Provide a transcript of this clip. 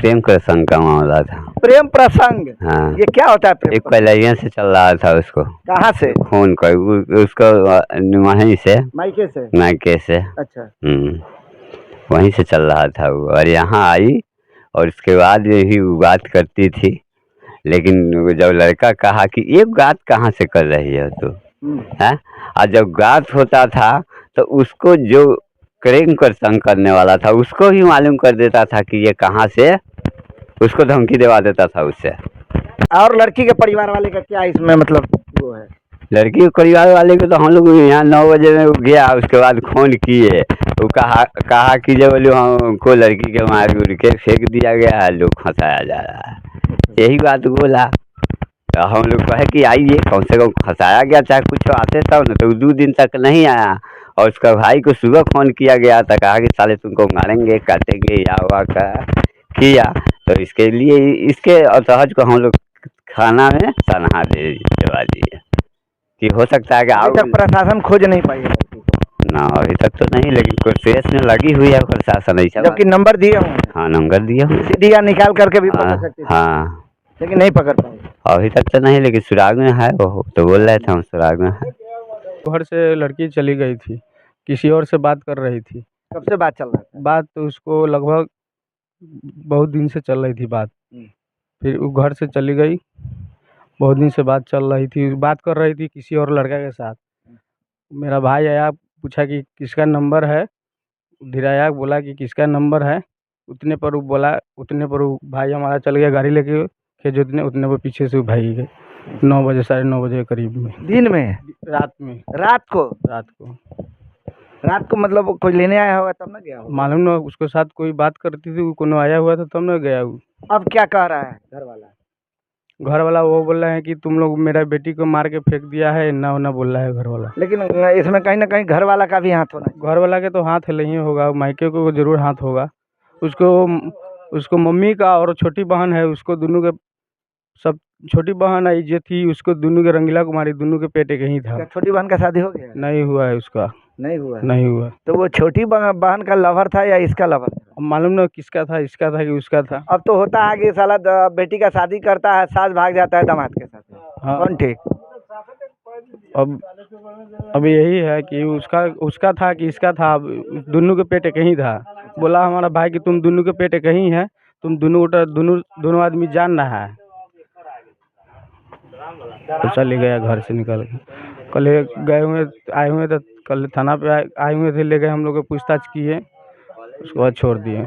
प्रेम प्रसंग का मामला था। प्रेम प्रसंग? हाँ। ये क्या होता है प्रेम एक प्रसंग? पहले से चल रहा था उसको। कहाँ से? खून का उसको वहीं से मायके से? मायके से। अच्छा। वहीं से चल रहा था वो, और यहाँ आई और उसके बाद यही वो बात करती थी। लेकिन वो जब लड़का कहा कि ये बात कहाँ से कर रही है तू, है? और जब बात होता था तो उसको जो प्रेम प्रसंग करने वाला था उसको भी मालूम कर देता था कि ये कहाँ से, उसको धमकी दिलवा देता था उससे। और लड़की के परिवार वाले का क्या इसमें मतलब वो है? लड़की के परिवार वाले को तो हम लोग यहाँ 9 बजे में गया, उसके बाद फोन किए। वो कहा कि जब बोलो हमको लड़की के मार उड़ के फेंक दिया गया है, लोग फंसाया जा रहा है, यही बात बोला। तो हम लोग कहे कि आइए, कम से कम फंसाया गया चाहे कुछ आते तब न। तो 2 दिन तक नहीं आया, और उसका भाई को सुबह फोन किया गया था, कहा कि साले तुमको मारेंगे काटेंगे, या हुआ का किया। तो इसके लिए इसके असहज को हम लोग खाना में तनहा देवा दिए कि हो सकता है कि अभी तक प्रशासन खोज नहीं पाई है लड़की को? ना, अभी तक तो नहीं, लेकिन कोशिश में लगी हुई है प्रशासन। ऐसा जबकि नंबर दिए हुए हैं? हाँ, नंबर दिया हुआ है। सीढ़ियाँ निकाल करके भी पकड़ सकती थी। हाँ, लेकिन नहीं पकड़ पाए अभी तक तो नहीं, लेकिन सुराग में है। वो तो बोल रहे थे हम सुराग में है। घर से लड़की चली गई थी, किसी और से बात कर रही थी। कब से बात चल रहा था? बात तो उसको लगभग बहुत दिन से चल रही थी बात। फिर वो घर से चली गई, बहुत दिन से बात चल रही थी, बात कर रही थी किसी और लड़का के साथ। मेरा भाई आया, पूछा कि किसका नंबर है। धीरे आया, बोला कि किसका नंबर है। उतने पर वो बोला, उतने पर वो भाई हमारा चल गया गाड़ी लेके खेत जोतने। उतने पर पीछे से वो भाई गए 9 बजे, 9:30 बजे के करीब में। दिन में? रात में। रात को? रात को। रात को मतलब कोई लेने आया होगा तब ना गया होगा? मालूम ना, उसके साथ कोई बात करती थी, कोनो आया हुआ था तब ना गया वो। अब क्या कह रहा है घर वाला? घर वाला वो बोल रहे हैं कि तुम लोग मेरा बेटी को मार के फेंक दिया है, ना ना बोल रहा है घर वाला। लेकिन इसमें कहीं ना कहीं घर वाला का भी हाथ होना चाहिए। घर वाला के तो हाथ नहीं होगा, मायके को जरूर हाथ होगा। उसको मम्मी का और छोटी बहन है, उसको दोनों के सब, छोटी बहन आई जो थी उसको दोनों के रंगीला कुमारी, दोनों के पेट एक ही था। क्या छोटी बहन का शादी हो गया? नहीं हुआ है उसका। नहीं हुआ है? नहीं हुआ। तो वो छोटी बहन का लवर था या इसका लवर था? अब मालूम ना किसका था, इसका था कि उसका था। अब तो होता है कि साला बेटी का शादी करता है, सास भाग जाता है दामाद के साथ। हाँ। कौन ठीक? अब यही है कि उसका था कि इसका था, दोनों के पेट एक ही था। बोला हमारा भाई कि तुम दोनों के पेट एक ही है, तुम दोनों आदमी जानना है। तो चले गया घर से निकल के। कल आए हुए थे, कल थाना पे आए हुए थे, ले गए हम लोग को पूछताछ किए, उसके बाद छोड़ दिए।